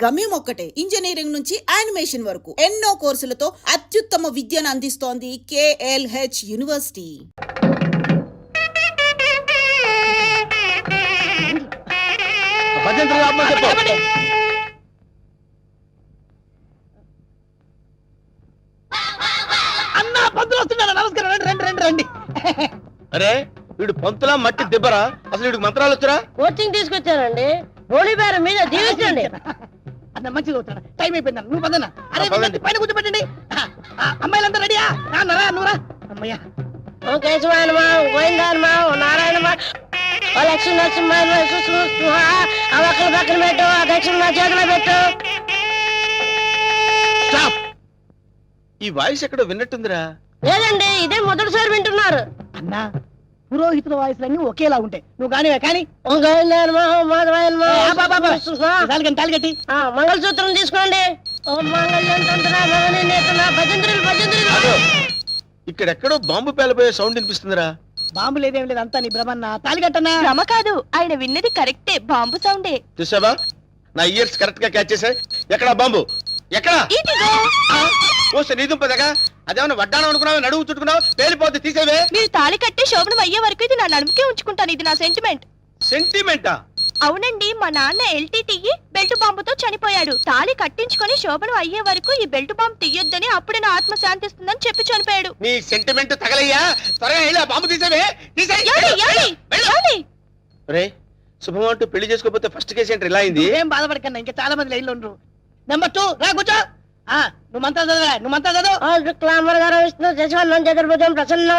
గమ్యం ఒక్కటే, ఇంజనీరింగ్ నుంచి యానిమేషన్ వరకు ఎన్నో కోర్సులతో అత్యుత్తమ విద్యను అందిస్తోంది KLH యూనివర్సిటీ. అన్నా పంతులు వస్తున్నాడు. నమస్కారం. రండి రండి రండి. అరే వీడు పంతులా మట్టి దిబ్బరా? అసలు వీడికి మంత్రాలు వచ్చారా? కోచింగ్ తీసుకొచ్చానండి. గోళీ బేరం మీద దీవించండి. అన్న మంచిగా అవుతాడు. టైం అయిపోయింది. నువ్వు పదన్నా. అరే పైన కూర్చోబెట్టండి. అమ్మాయిలంతా రెడీయా? రా నువ్వురా. అమ్మయ్యా. ఓ కేశవాయనమా, గోవిందాయనమా, ఓ నారాయణమా, ఓ లక్ష్మీ నరసింహ, ఆ ఒక్కల పక్కన పెట్టు, ఆ దక్షిణ నా చేతిలో పెట్టు. ఈ వాయిస్ ఎక్కడో విన్నట్టుందిరా. లేదండి, ఇదే మొదటిసారి వింటున్నారు. అన్నా పురోహితుల వాయిస్లన్నీ ఒకేలా ఉంటాయి. నువ్వు కానివే కానీ. ఓ గోవిందాయనమా, ఓ మాధవాయనమా, తాలిగట్టి మంగళసూత్రం తీసుకోండి. ఓ మంగళ్యం తంత్ర భవని నేతన భజంత్రులు భజంత్రులు. ఇక్కడెక్కడో బాంబు పేలపోయే సౌండ్ వినిపిస్తుందిరా. బాంబు లేదేం లేదు, అంతా నీ భ్రమన్న. తాలిగట్టన్నా. భ్రమ కాదు, ఆయన విన్నది కరెక్టే, బాంబు సౌండే. చూసావా, నా ఇయర్స్ కరెక్ట్ గా క్యాచ్ చేశాయి. ఎక్కడా బాంబు? ఎక్కడా? నీదుంపదగా అదేమన్నా వడ్డానం అనుకున్నావు, నడువు చుట్టుకున్నావు, పేలిపోతే తీసేవే. మీరు తాళి కట్టి శోభనం అయ్యే వరకు ఇది నా నడుముకే ఉంచుకుంటాను. ఇది నా సెంటిమెంట్. సెంటిమెంటా? అవునండి, మా నాన్న LTT బెల్ట్ బాంబుతో చనిపోయాడు. తాళి కట్టించుకొని శోభనం అయ్యే వరకు ఈ బెల్ట్ బాంబు తీయొద్దని, అప్పుడే నా ఆత్మ శాంతిస్తుందని చెప్పి చనిపోయాడు. నీ సెంటిమెంట్ తగలయ్యా. త్వరగా వెళ్ళి ఆ బాంబు తీసేవే. రే శుభం అంటూ పెళ్లి చేసుకోకపోతే ఫస్ట్ కేసు ఏంటి ఇలా అయింది? ఏం బాధపడకన్నా, ఇంకా చాలా మంది లైన్లో ఉండరు. నెంబర్ 2 రా కూర్చో. నువ్వు మంత్రాలు చదవరా? నువ్వు మంత్రాలు చదువు. శుక్లాంబర గారు విష్ణు శశివర్ణం చతుర్భుజం ప్రసన్నం.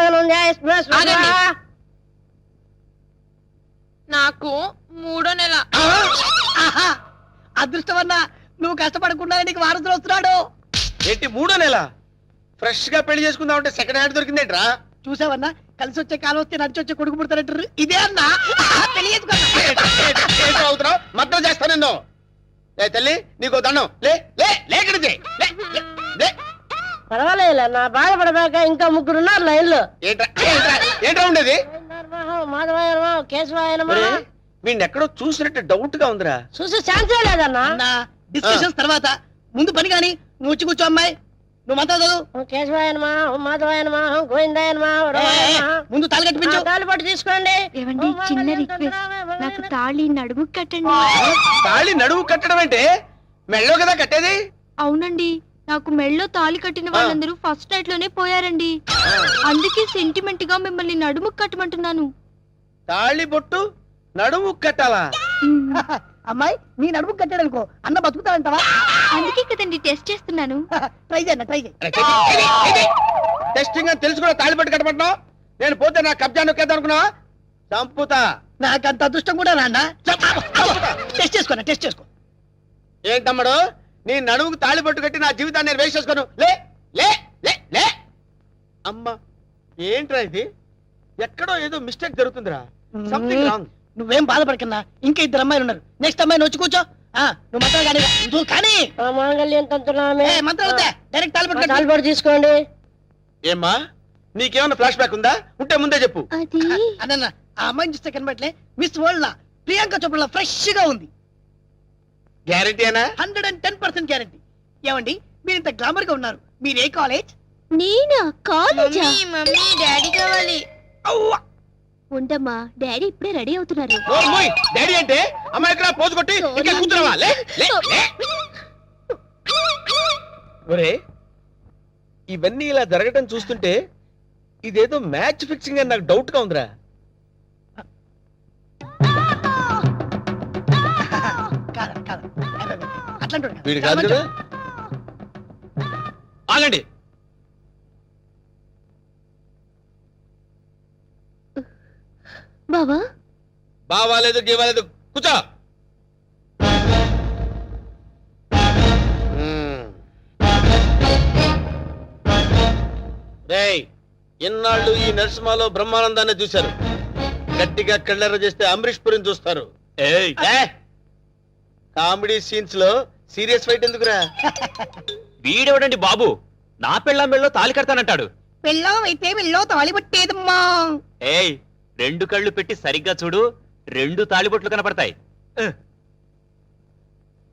నాకు 3వ నెల. అదృష్టమన్నా, నువ్వు కష్టపడకుండా నీకు వారసులు వస్తున్నాడు. ఏంటి 3వ నెల? ఫ్రెష్ గా పెళ్లి చేసుకుందాం అంటే సెకండ్ హ్యాండ్ దొరికిందేంట్రా? చూసావన్నా, కలిసి వచ్చే కాలం వస్తే నడిచి వచ్చే కొడుకు పుడతారంటారు. ఇదే అన్నా పెళ్లి అవుతున్నావు, మద్దతు చేస్తా నిన్ను. తల్లి నీకు దండం. పర్వాలేదు, నా బాధపడబాక ఇంకా 3 ఉన్నారు లైన్లో. ఏంట్రా ఉండేది? మాధవాయనమా, కేశవాయనమా. వీడిని ఎక్కడో చూసినట్టు డౌట్ గా ఉందిరా. చూసే ఛాన్సే లేదన్నా. డిస్కషన్స్ తర్వాత ముందు పని కానీ నువ్వు వచ్చి కూర్చో. అమ్మాయి నువ్వు మంత్రాలు చదువు. కేశవాయనమా, మాధవాయనమా, గోవిందాయనమా. ముందు తాళి కట్టించు. తాళి పట్టు తీసుకోండి. ఏవండి, చిన్న రిక్వెస్ట్, నాకు తాళి నడుము కట్టండి. తాళి నడుము కట్టడం అంటే మెళ్ళో కదా కట్టేది? అవునండి, నాకు మెళ్ళో తాళి కట్టిన వాళ్ళందరూ ఫస్ట్ నైట్ లోనే పోయారండి. అందుకే సెంటిమెంట్ గా మిమ్మల్ని నడుము కట్టమంటున్నాను. తాళి బొట్టు నడుము కట్టాలా? అమ్మాయి నీ నడుము కట్టాడు అనుకో, అన్న బతుకుతాడంటావా? అందుకే కదండి టెస్ట్ చేస్తున్నాను. ట్రై చేయన్న, ట్రై చేయి. టెస్టింగ్ అని తెలుసు కూడా తాళి బొట్టు కట్టమంటున్నావు? నేను పోతే నా కబ్జా నొక్కేద్దాం అనుకున్నావా? చంపుతా. నాకంత అదృష్టం కూడా నాన్న. టెస్ట్ చేసుకోనా, టెస్ట్ చేసుకో. ఏంటమ్మడు, నీ నడుముకు తాళి బొట్టు కట్టి నా జీవితాన్ని నేను వేస్ట్ చేసుకోను. లే లే లే లే. అమ్మా ఏంట్రా ఇది? ఎక్కడో ఏదో మిస్టేక్ జరుగుతుందిరా. Something wrong. నువ్వేం బాధపడకన్నా, ఇంకా 2 అమ్మాయిలు ఉన్నారు. నెక్స్ట్ అమ్మాయిని వచ్చి కూర్చో. నువ్వు మంత్రాలు కానీ నువ్వు కానీ మాంగళ్యం తంతునామే. మంత్రాలు డైరెక్ట్ తాళి పట్టు తీసుకోండి. ఏమ్మా నీకేమన్నా ఫ్లాష్ బ్యాక్ ఉందా? ఉంటే ముందే చెప్పు. అన్న ఆ అమ్మాయిని చూస్తే కనబట్లే మిస్ వరల్డ్ లా ప్రియాంక చోప్రా ఫ్రెష్ గా ఉంది. గ్యారెంటీ అనా? 110% గ్యారెంటీ. ఏమండి మీరు ఇంత గ్లామర్ గా ఉన్నారు, మీరు ఏ కాలేజ్? నేనా? కాలేజా? మమ్మీ డాడీ కావాలి. ఉండమ్మా, డాడీ ఇప్పుడే రెడీ అవుతున్నారు. డాడీ అంటే అమ్మాయి ఇక్కడ పోజు కొట్టి ఇంకా కూర్చున్నావా? లే లే లే. ఒరే ఇవన్నీ ఇలా జరగటం చూస్తుంటే ఇదేదో మ్యాచ్ ఫిక్సింగ్ అని నాకు డౌట్ గా ఉందిరా. వీడు కాదు కదా. ఆగండి. బావా బావాలేదు గీవాలేదు, కూర్చో. రేయ్ ఇన్నాళ్ళు ఈ నరసింహలో బ్రహ్మానందాన్ని చూశారు. గట్టిగా కళ్ళెర్ర చేస్తే అమరీష్ పురిని చూస్తారు. కామెడీ సీన్స్ లో సీరియస్ ఫైట్ ఎందుకురా? వీడెవడండి బాబు, నా పెళ్ళాం మెళ్ళో తాళి కడతానంటాడు. పెళ్ళం అయితే మెళ్ళో తాళి పట్టేదమ్మా. ఏయ్ 2 కళ్ళు పెట్టి సరిగ్గా చూడు, 2 తాళిబొట్లు కనపడతాయి.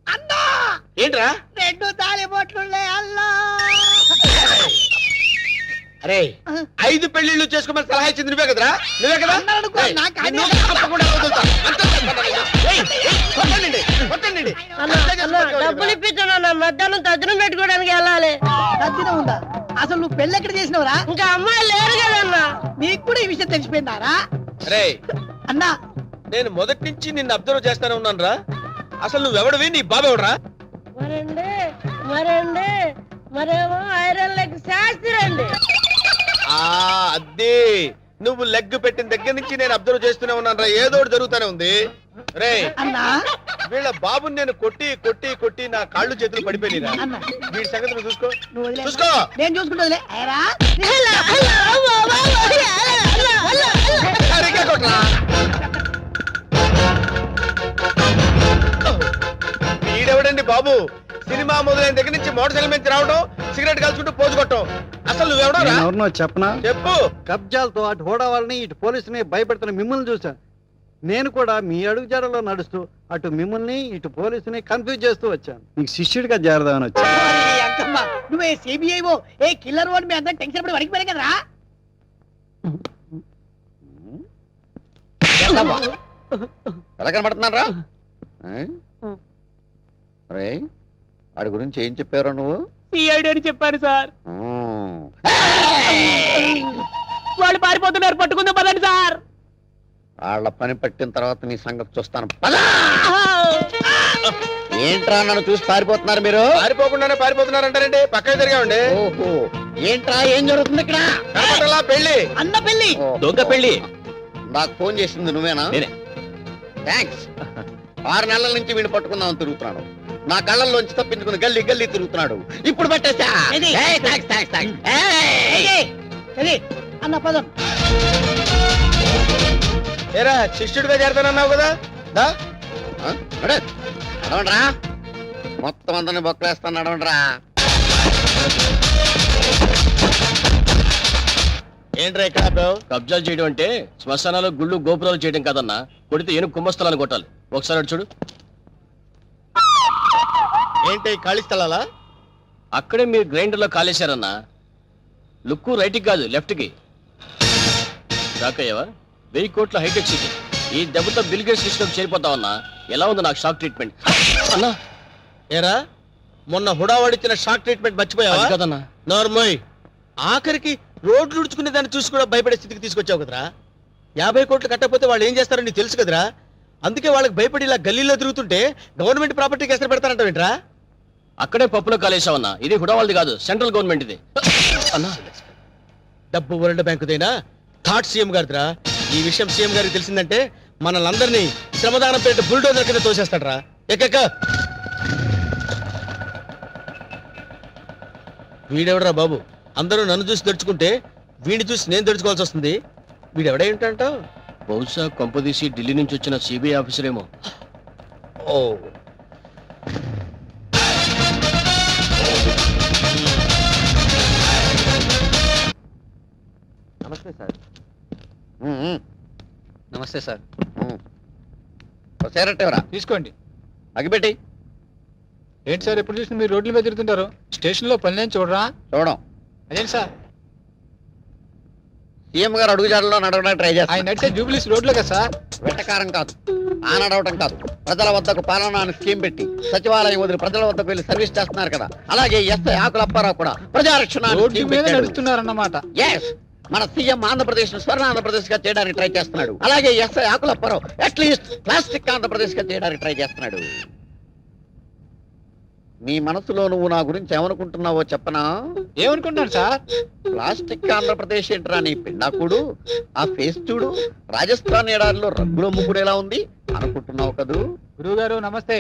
అన్నా ఏంట్రా? 2 తాళిబొట్లులే అల్లా. అరే 5 పెళ్లిళ్ళు చేసుకోమని సలహా ఇచ్చింది నువ్వే కదరా? నువ్వే కదా? అన్నాడనుకో, ఏయ్, నాకు అదే నిన్ను తప్పకుండా వదులుతా. అంతా ఏయ్, ఏయ్, కొట్టండి, కొట్టండి. డబ్బులు ఇప్పించాను మధ్యాహ్నం తజ్జనం పెట్టుకోవడానికి వెళ్ళాలి. తద్దినం ఉందా? అసలు నువ్వు పెళ్ళి ఎక్కడ చేసినవరా? ఇంకా అమ్మాయి లేరు కదన్నా. నీకు కూడా ఈ విషయం తెలిసిపోయిందారా? అరే అన్నా నేను మొదటి నుంచి నిన్ను అబ్జర్వ్ చేస్తానే ఉన్నాను రా. అసలు నువ్వెవడవి, నీ బాబెవడరా? మరండి మరేమో ఐరన్ లెగ్ శాస్త్రి అండి. అదే నువ్వు లెగ్ పెట్టిన దగ్గర నుంచి నేను అబ్జర్వ్ చేస్తూనే ఉన్నాను రా. ఏదో ఒకటి జరుగుతూనే ఉంది. రే అన్నా వీళ్ళ బాబుని నేను కొట్టి కొట్టి కొట్టి నా కాళ్ళు చేతులు పడిపోయినా. అన్న. వీడి సంగతి నువ్వు చూసుకో. నువ్వు వదిలే. చూసుకో. నేను చూసుకుంటా. సరిగ్గా కొట్రా. వీడెవడండి బాబు? సినిమా మొదలైన దగ్గర నుంచి మోటార్ సైకిల్ మీద రావడం, సిగరెట్ కాల్చుకుంటూ పోజు కొట్టడం. అసలు నువ్వెవడరా? ఎవరినో చెప్పనా? చెప్పు. కబ్జాలతో అటు హోడా వాళ్ళని ఇటు పోలీసుని భయపెడుతున్న మిమ్మల్ని చూసా. నేను కూడా మీ అడుగుజాడలో నడుస్తూ అటు మిమ్మల్ని ఇటు పోలీసుని కన్ఫ్యూజ్ చేస్తూ వచ్చాను. మీకు శిష్యుడిగా చేరదామని వచ్చాను. అంకమ్మ నువ్వే సిబిఐఓ ఏ కిల్లర్ వాడు మీ అందరూ టెన్షన్ పడి వణికిపోయారు కదరా? ఎలా కనబడుతున్నారా? రే వాడి గురించి ఏం చెప్పారు నువ్వు? సిఐడి అని చెప్పారు సార్. మ్మ్. వాళ్ళు పారిపోతున్నారు, పట్టుకుందాం పదండి సార్. వాళ్ళ పని పట్టిన తర్వాత నీ సంగతి చూస్తాను. పదా! ఏంట్రా నన్ను చూసి పారిపోతున్నారు మీరు? పారిపోకుండానే పారిపోతున్నారంటారండి. పక్కన తిరిగామండి. ఓహో ఏంట్రా ఏం జరుగుతుంది ఇక్కడ? కనపడలా పెళ్లి. అన్న పెళ్లి. ఓహో. దొంగ పెళ్లి. నాకు ఫోన్ చేసింది నువ్వేనా? నేనే. థ్యాంక్స్. 6 నెలల నుంచి వీడిని పట్టుకుందామని తిరుగుతున్నాడు. నా కళ్ళల్లోంచి తప్పించుకుని గల్లీ గల్లీ తిరుగుతున్నాడు. ఇప్పుడు పట్టేశా. ఏది? ఏయ్, థాంక్స్, థాంక్స్, థాంక్స్. ఏయ్! సరే అన్న పదం. ఏరా శిష్యుడిగా చేరతానన్నావు కదా? దా. ఆ? నడు. నడవండ్రా. మొత్తం అందరిని బొక్కలేస్తాను. నడవండ్రా. ఏంట్రా ఇక్కడ ఆపావు? కబ్జాలు చేయడం అంటే శ్మశానాలు గుళ్ళు గోపురాలు చేయడం కాదన్నా. కొడితే ఏనుగు కుంభస్థలాన్ని కొట్టాలి. ఒకసారి అటు చూడు. ఏంటి ఖాళీ స్థలాలా? అక్కడే మీరు గ్రైండర్ లో కాలేశారన్నా. లుక్కు రైట్కి కాదు లెఫ్ట్ కి. షాక్ అయ్యావా? 1000 కోట్ల హైటెక్ సిటీ. ఈ దెబ్బతో బిల్ గేట్స్ లిస్ట్ లోకి చేరిపోతావన్నా. ఎలా ఉంది నాకు షాక్ ట్రీట్మెంట్ అన్నా? ఏరా మొన్న హుడావాడిచ్చిన షాక్ ట్రీట్మెంట్ మర్చిపోయావా? అది కాదన్నా. నార్మల్. ఆఖరికి రోడ్లు ఉడుచుకునే దాన్ని చూసి కూడా భయపడే స్థితికి తీసుకొచ్చావు కదరా. 50 కోట్లు కట్టకపోతే వాళ్ళు ఏం చేస్తారో నీకు తెలుసు కదరా. అందుకే వాళ్ళకి భయపడి ఇలా గల్లీలో తిరుగుతుంటే గవర్నమెంట్ ప్రాపర్టీకి ఎసరు పెడతారంటావేంట్రా? అక్కడే పప్పులో కాలేసావన్నా. ఇది హుడావాళ్ళది కాదు, సెంట్రల్ గవర్నమెంట్ ఇది అన్నా. డబ్బు వరల్డ్ బ్యాంకుదైనా థాట్ సీఎం గారిదిరా. ఈ విషయం సీఎం గారికి తెలిసిందంటే మనల్ని శ్రమదానం పేట బుల్డోజర్ కింద తోసేస్తాడరా. ఎక్క వీడెవడరా బాబు? అందరూ నన్ను చూసి తెరుచుకుంటే వీడిని చూసి నేను తెరుచుకోవాల్సి వస్తుంది. వీడెవడై ఉంటాంటావు? బహుశా కొంపదీసి ఢిల్లీ నుంచి వచ్చిన సిబిఐ ఆఫీసర్ ఏమో. ఓ నమస్తే సార్. మ్మ్. నమస్తే సార్. ఓ సిగరెట్ ఎవరా? తీసుకోండి. అగిపెట్టి. ఏంటి సార్ ఎప్పుడు చూసిన మీరు రోడ్ల మీద తిరుగుతుంటారు? స్టేషన్ లో పని చూడరా? చూడం. అదేంటి సార్ సీఎం గారు అడుగుజాడలో నడవడానికి ట్రై చేస్తారు. ఆయన నడిచే జూబ్లీస్ రోడ్లో కదా సార్? వెట్టకారం కాదు, ఆ నడవటం కాదు. ప్రజల వద్దకు పాలన అని స్కీమ్ పెట్టి సచివాలయం వదిలి ప్రజల వద్దకు వెళ్ళి సర్వీస్ చేస్తున్నారు కదా. అలాగే ఎస్ఐ ఆకుల అప్పారావు కూడా ప్రజారక్షణ అని రోడ్డు scheme మీద పెట్టాడు. నడుస్తున్నారన్నమాట. Yes, మన సీఎం ఆంధ్రప్రదేశ్ స్వర్ణ ఆంధ్రప్రదేశ్ గా చేయడానికి ట్రై చేస్తున్నాడు. అలాగే ఎస్ఐ ఆకుల అప్పారావు అట్లీస్ట్ ప్లాస్టిక్ ఆంధ్రప్రదేశ్ గా చేయడానికి ట్రై చేస్తున్నాడు. నీ మనసులో నువ్వు నా గురించి ఏమనుకుంటున్నావో చెప్పనా? ఏమనుకుంటున్నాడు సార్? ప్లాస్టిక్ ఆంధ్రప్రదేశ్ ఏంట్రా నీ పిండాకుడు? ఆ ఫేస్ చూడు, రాజస్థాన్ ఎడారిలో రంగుల ముగ్గుడు ఎలా ఉంది అనుకుంటున్నావు కదూ? గురువు గారు నమస్తే.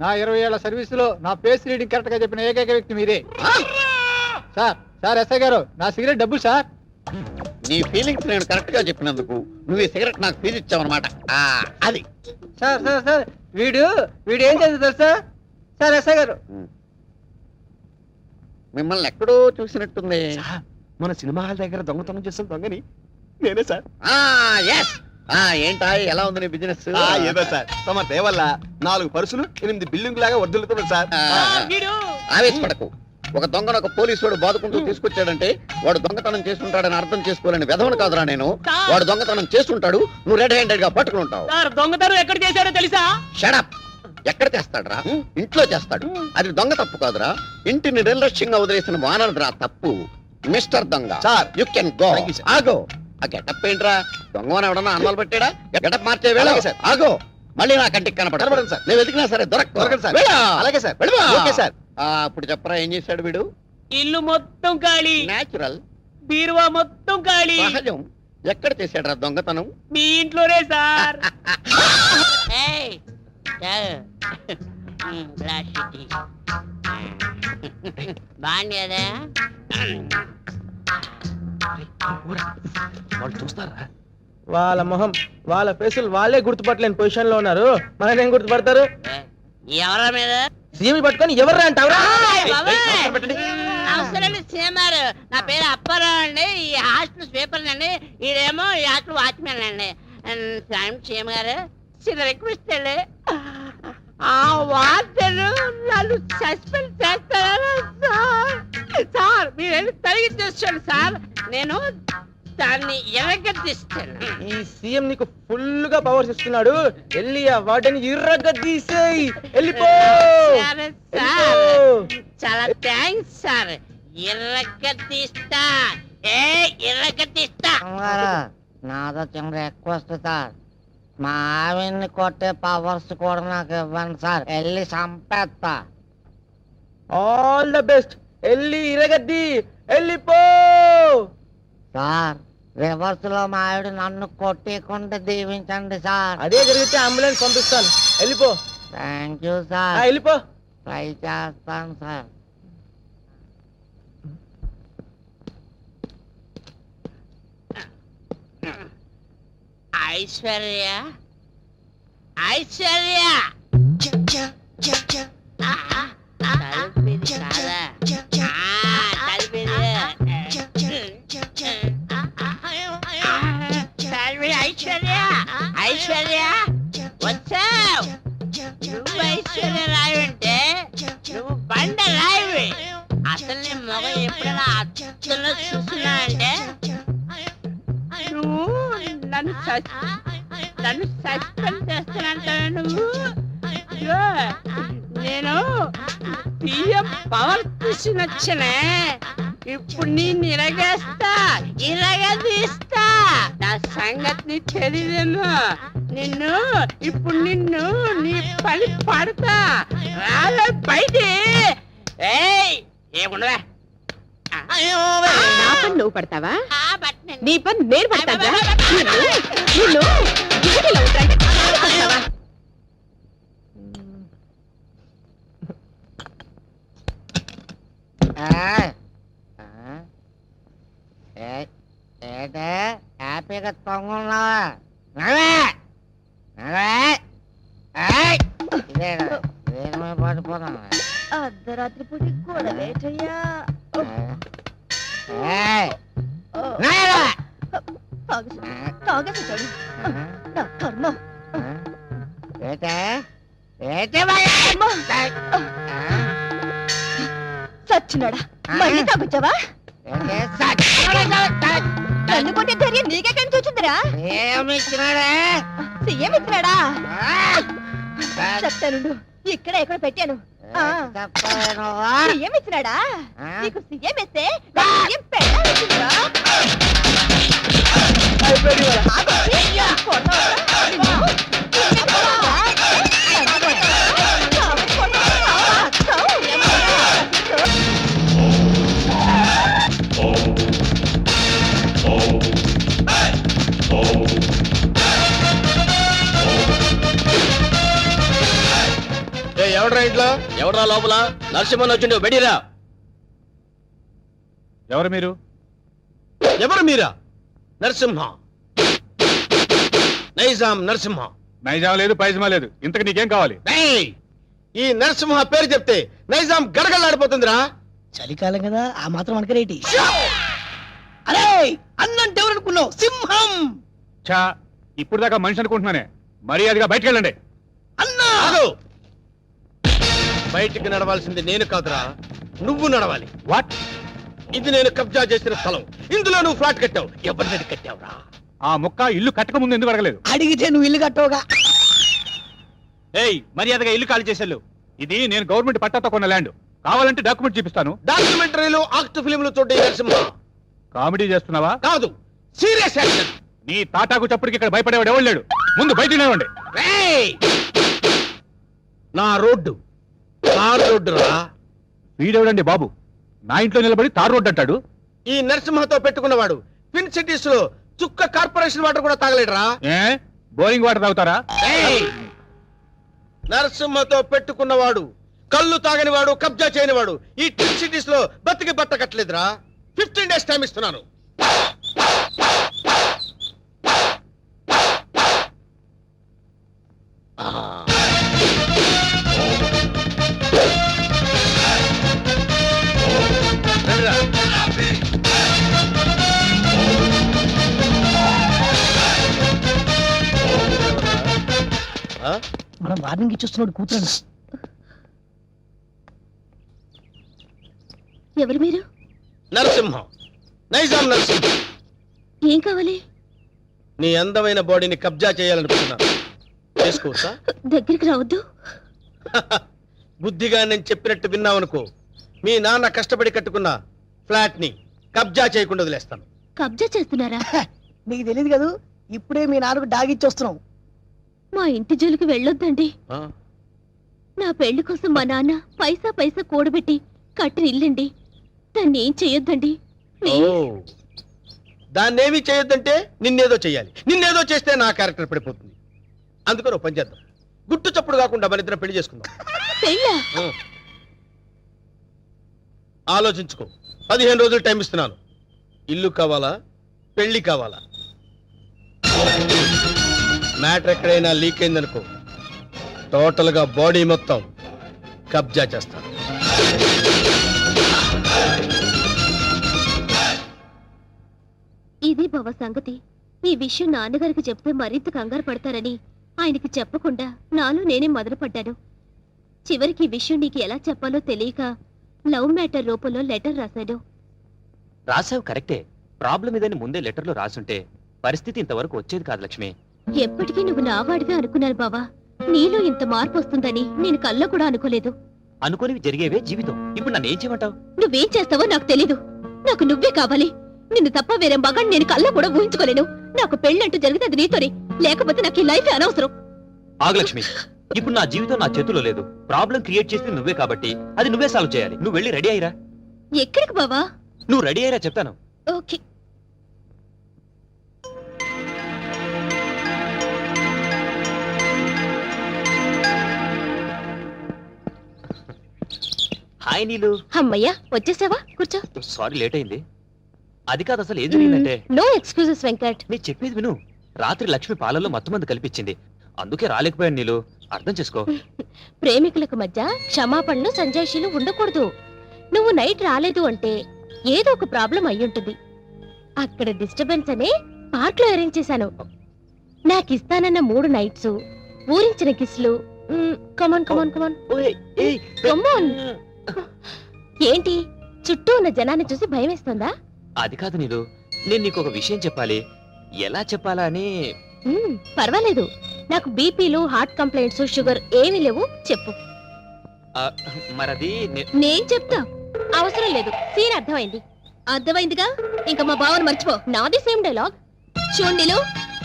నా 20 ఏళ్ల సర్వీస్ లో నా ఫేస్ రీడింగ్ కరెక్ట్ గా చెప్పిన ఏకైక వ్యక్తి మీరే ఆ? సార్. ఎస్ఐ గారు నా సిగరెట్ డబ్బులు సార్. నీ ఫీలింగ్స్ నేను కరెక్ట్ గా చెప్పినందుకు నువ్వు ఈ సిగరెట్ నాకు ఫీజు ఇచ్చావన్నమాట. అది సార్ వీడు ఏం చేస్తారు సార్? సార్ ఎస్ఐ గారు మిమ్మల్ని ఎక్కడో చూసినట్టుంది. మన సినిమా హాల్ దగ్గర దొంగతనం చేసిన దొంగని నేనే సార్. ఎస్, ఏంటా ఎలా ఉంది నీ బిజినెస్? ఏదో సార్ తమ దేవల్ల 4 పరుసులు 8 బిల్డింగ్ లాగా వర్దిల్లుతున్నాడు సార్. ఆవేశపడకు. ఒక దొంగను ఒక పోలీసు వాడు బాదుకుంటూ తీసుకొచ్చాడంటే వాడు దొంగతనం చేస్తుంటాడని అర్థం చేసుకోలేని వెధవను కాదురా నేను. వాడు దొంగతనం చేస్తుంటాడు, నువ్వు రెడ్ హ్యాండెడ్ గా పట్టుకుని ఉంటావు. దొంగతనం ఎక్కడ చేశారో తెలుసా? షడప్. ఎక్కడ చేస్తాడురా? ఇంట్లో చేస్తాడు. అది దొంగ తప్పు కాదురా, ఇంటిని నిర్లక్ష్యంగా వదిలేసిన వానరదురా తప్పు. మిస్టర్ దొంగ sir. You can go. Thank you, sir. ఆగో. ఆ గెటప్ ఏంట్రా? దొంగని ఎవడన్నా అన్నాలు పెట్టాడా? గెటప్ మార్చే వేళ అలాగే, sir. ఆగో. మళ్ళీ నా కంటికి కనపడను, కనపడదు sir. నేను వెతికినా సరే దొరకదు, sir. దొరకదు. అలాగే సార్. Okay sir. ఇప్పుడు చెప్పరా ఏం చేశాడు వీడు? ఇల్లు మొత్తం ఖాళీ, నేచురల్, బీరువా మొత్తం ఖాళీ. సహజం. ఎక్కడ చేశాడు రా దొంగతనం? మీ ఇంట్లోనే సార్. బాగుండేదా? వాళ్ళు చూస్తారా? వాళ్ళ మొహం వాళ్ళ ఫేసులు వాళ్ళే గుర్తుపట్టలేని పొజిషన్ లో ఉన్నారు. మనల్ని ఏం గుర్తుపడతారు? ఎవరా మీద సీఎం పట్టుకొని ఎవర్రా అంటావురా? అవసరండి సీఎంఆర్. నా పేరు అప్పారావు అండి. ఈ హాస్టల్ స్వీపర్ అండి. ఈడేమో ఈ హాస్టల్ వాచ్మెన్ అండి. సీఎం గారు చిన్న రిక్వెస్ట్ అండి, ఆ వార్డెన్ నన్ను సస్పెండ్ చేస్తారా సార్? సార్ మీరు వెళ్ళి తొలగించేస్తాను సార్, నేను దాన్ని ఎరగదీస్తాను. ఈ సీఎం నీకు ఫుల్ గా పవర్స్ ఇస్తున్నాడు. వెళ్ళి ఆ వాటిని ఇర్రగా తీసేయి. వెళ్ళిపో. సరే సార్, చాలా థ్యాంక్స్ సార్. ఎర్రగదీస్తా, ఎర్రగదీస్తా. నాదో చిన్న రిక్వెస్ట్ సార్, మా ఆవిడ్ని కొట్టే పవర్స్ కూడా నాకు ఇవ్వండి సార్, వెళ్ళి చంపేస్తా. All the best. వెళ్ళి ఇరగద్ది. వెళ్ళిపో సార్. రివర్స్ లో మా ఆవిడ నన్ను కొట్టేకుండా దీవించండి సార్. అదే జరిగితే అంబులెన్స్ పంపిస్తాను. వెళ్ళిపో. Thank you sir. వెళ్ళిపో. ట్రై చేస్తాను సార్. ఐశ్వర్య, ఐశ్వర్య, తలుపుది కాదా? తలుపుది. ఐశ్వర్య, ఐశ్వర్య వచ్చావు. నువ్వు ఐశ్వర్య రాయి అంటే నువ్వు బండ రాయివి. అసలు నీ మొగ ఎప్పుడైనా అచ్చలో చూసినా అంటే నువ్వు నన్ను సస్పెండ్ చేస్తానంటావు. నువ్వు ఇదిగో, నేను సీఎం పవర్ తీసుకొచ్చినే. ఇప్పుడు నేను ఇరగేస్తా, ఇరగదీస్తా. నా సంగతి తెలియదేమో. ఇప్పుడు నిన్ను నీ పని పడతా. రాలే బయట. ఏముండవా? నా పని నువ్వు పడతావా? నీ పని నేను పడతాగా? నిన్ను డ్యూటీలో ఉంటాయి. ఏంటే హ్యాపీగా తొంగున్నావా? ఇదే పడిపోతాను. అర్ధరాత్రి పూటి గొడవేటయ్యా. తాగేసి చూడు నా కర్మ. సచ్చినాడా, మళ్ళీ తాగొచ్చావా? నన్ను కొట్టే ధైర్యం నీకే కనిపించిందిరా? సీఎం ఇచ్చినాడా? చెప్తానుండు, ఇక్కడ ఎక్కడ పెట్టాను. సీఎం ఇచ్చినాడా? నీకు సీఎం ఇస్తే సీఎం పెట్టాల్సిందిరా. ఎవడ్రా ఇంట్లో? ఎవరా లోపల? నరసింహన్ వచ్చిండు, బెడిరా. ఎవరు మీరు? ఎవరు మీరా? నరసింహ, నైజాం నరసింహ. నైజాం లేదు, పైజమా లేదు. ఇంతకు నీకేం కావాలి? ఏయ్! ఈ నరసింహ పేరు చెప్తే నైజాం గడగడలాడిపోతుందిరా. చలికాలం కదా, ఆ మాత్రం అనుకరేటి. అరే అన్నంటే ఎవరనుకున్నావు? సింహం. ఛా, ఇప్పుడు దాకా మనిషి అనుకుంటున్నానే మర్యాదగా బయటకు వెళ్ళండి. అన్నా బయటికి నడవాల్సింది నేను కాదురా, నువ్వు నడవాలి. వాట్? ఇది నేను కబ్జా చేసిన స్థలం. ఇందులో నువ్వు ఫ్లాట్ కట్టావు. ఎవరిని కట్టావురా? ఆ ముక్క ఇల్లు కట్టక ముందు ఎందుకు అడగలేదు? అడిగితే నువ్వు ఇల్లు కట్టవుగా. ఏయ్, మర్యాదగా ఇల్లు ఖాళీ చేసేళ్ళు. ఇది నేను గవర్నమెంట్ పట్టాతో కొన్న ల్యాండ్. కావాలంటే డాక్యుమెంట్ చూపిస్తాను. డాక్యుమెంటరీలు, ఆక్ట్ ఫిలింలు చూడే నరసింహ. కామెడీ చేస్తున్నావా? కాదు, సీరియస్ యాక్షన్. నీ తాటాకు చప్పుడుకి ఇక్కడ భయపడేవాడు ఎవడు లేడు. ముందు బయట నిలవండి. నా రోడ్డు తార్ రోడ్డు రా. వీడెవడండి బాబు నా ఇంట్లో నిలబడి తార్ రోడ్డు అంటాడు? ఈ నరసింహతో పెట్టుకున్నవాడు ట్విన్ సిటీస్ లో చుక్క కార్పొరేషన్ వాటర్ కూడా తాగలేడురా. ఏ బోరింగ్ వాటర్ తాగుతారా? నరసింహతో పెట్టుకున్నవాడు కళ్ళు తాగని వాడు, కబ్జా చేయనివాడు ఈ ట్విన్ సిటీస్ లో బతికి బట్ట కట్టలేదురా. 15 days టైం ఇస్తున్నాను. రండిరా. ఆ? మనం వార్నింగ్ ఇచ్చేస్తున్నాడు కూతురండి. ఎవరు మీరు? నరసింహం, నైజాం నరసింహం. ఏం కావాలి? నీ అందమైన బాడీని కబ్జా చేయాలనుకుంటున్నాను. చేసుకోవచ్చా? దగ్గరికి రావద్దు. బుద్ధిగా నేను చెప్పినట్టు విన్నావనుకో, మీ నాన్న కష్టపడి కట్టుకున్న ఫ్లాట్ ని కబ్జా చేయకుండా వదిలేస్తాను. కబ్జా చేస్తున్నారా? నీకు తెలియదు కదా, ఇప్పుడే మీ నాన్నకు డాగిచ్చేస్తున్నావు. మా ఇంటి జోలికి వెళ్ళొద్దండి. ఆ? నా పెళ్లి కోసం మా నాన్న పైసా పైసా కూడబెట్టి కట్టిన ఇల్లండి. దాన్ని ఏం చెయ్యొద్దండి. ఓ, దాన్నేమీ చేయొద్దంటే నిన్నేదో చెయ్యాలి. నిన్నేదో చేస్తే నా క్యారెక్టర్ పడిపోతుంది. అందుకని ఓ పని చేద్దాం, గుట్టు చప్పుడు కాకుండా మన ఇద్దరం పెళ్లి చేసుకుందాం. పెళ్ళా? ఆలోచించుకో. 15 రోజులు టైం ఇస్తున్నాను. ఇల్లు కావాలా, పెళ్లి కావాలా? మ్యాటర్ ఎక్కడైనా లీక్ అయిందనుకో, టోటల్ గా బాడీ మొత్తం కబ్జా చేస్తాను. ఇది బావ సంగతి. ఈ విషయం నాన్నగారికి చెప్తే మరింత కంగారు పడతారని ఆయనకి చెప్పకుండా నాలో నేనే మొదలుపడ్డాను. చివరికి ఈ విషయం నీకు ఎలా చెప్పాలో తెలియక లవ్ మ్యాటర్ రూపంలో లెటర్ రాశాను. రాసావు కరెక్టే. ప్రాబ్లం ఇదని ముందే లెటర్లో రాసుంటే పరిస్థితి ఇంతవరకు వచ్చేది కాదు లక్ష్మి. ఎప్పటికీ నువ్వు నావాడివే అనుకున్నాను బావా. నీలో ఇంత మార్పు వస్తుందని నేను కల్లో కూడా అనుకోలేదు. అనుకోనివి జరిగేవే జీవితం. ఇప్పుడు నన్ను ఏం చేయమంటావు? నువ్వేం చేస్తావో నాకు తెలీదు. నాకు నువ్వే కావాలి. నిన్ను తప్ప వేరే మగాన్ని నేను కల్లో కూడా ఊహించుకోలేను. నాకు పెళ్ళంటూ జరిగితే అది నీతోనే, లేకపోతే నాకు ఈ లైఫ్ అనవసరం. ఆగు లక్ష్మి, ఇప్పుడు నా జీవితం నా చేతిలో లేదు. ప్రాబ్లం క్రియేట్ చేసింది నువ్వే కాబట్టి అది నువ్వే సాల్వ్ చేయాలి. నువ్వు వెళ్ళి రెడీ అయ్యిరా. ఎక్కడికి బావా? నువ్వు రెడీ అయ్యిరా చెప్తాను. ఓకే. హాయ్ నీలు. అమ్మయ్యా వచ్చేసావా? కూర్చో. సారీ లేట్ అయింది. అది కాదు, అసలు ఏం జరిగిందంటే. No excuses Venkat. నేను చెప్పేది విను. రాత్రి లక్ష్మి పాలల్లో మత్తు మంది కల్పించింది. అందుకే రాలేకపోయాను నీలు. అర్థం చేసుకో. ప్రేమికులకు మధ్య క్షమాపణలు సంజాయిషీలు ఉండకూడదు. నువ్వు నైట్ రాలేదు అంటే ఏదో ఒక ప్రాబ్లం అయ్యుంటుంది. అక్కడ డిస్టర్బెన్స్ అనే పార్క్ లో అరేంజ్ చేశాను. నాకు ఇస్తానన్న 3 నైట్స్, ఊరించిన కిస్లు. కమాన్ కమాన్ కమాన్ ఓయ్, ఏయ్, కమాన్. ఏంటి చుట్టూ ఉన్న జనాన్ని చూసి భయం వేస్తుందా? అది కాదు నీలు, నేను నీకు ఒక విషయం చెప్పాలి. ఎలా చెప్పాలా అని. పర్వాలేదు. నాకు బీపీలు, హార్ట్ కంప్లైంట్స్, షుగర్ ఏమీ లేవు. చెప్పు. మరది నేను చెప్తా. అవసరం లేదు. సీన్ అర్థమైంది. అర్థమైందిగా. ఇంకా మా బావను మర్చిపో. నాది సేమ్ డైలాగ్. చూండిలు,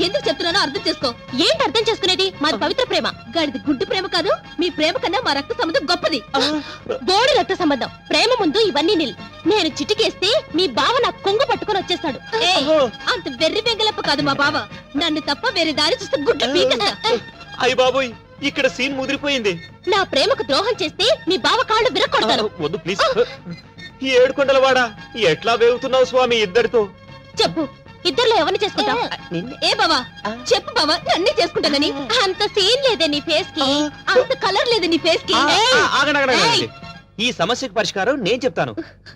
ఎందుకు చెప్తున్నానో అర్థం చేసుకో. ఏంటి అర్థం చేసుకునేది? మాది పవిత్ర ప్రేమ. గడిది గుడ్డు ప్రేమ కాదు. మీ ప్రేమ కన్నా మా రక్త సంబంధం గొప్పది. బోడి రక్త సంబంధం. ప్రేమ ముందు ఇవన్నీ నిల్. నేను చిటికేస్తే మీ బావ నాకు కొంగు పట్టుకొని వచ్చేస్తాడు. అంత వెర్రి బెంగలప్ప కాదు మా బావ. నన్ను తప్ప వేరే దారి చూస్తే గుడ్డు పీకేస్తా. అయ్య బాబోయ్, ఇక్కడ సీన్ ముదిరిపోయింది. నా ప్రేమకు ద్రోహం చేస్తే మీ బావ కాళ్ళు విరక్కొడతాను. వద్దు ప్లీజ్. ఏడుకొండలవాడా, ఎట్లా వేగుతున్నావు స్వామి ఇద్దరితో? చెప్పు, ఇద్దరులో ఎవరిని చేసుకుంటావు? ఏ బావా చెప్పు బావా, నన్నే చేసుకుంటానని. అంత సీన్ లేదే నీ ఫేస్ కి, అంత కలర్ లేదు నీ ఫేస్ కి. ఆగండి. ఈ సమస్యకు పరిష్కారం నేను చెప్తాను.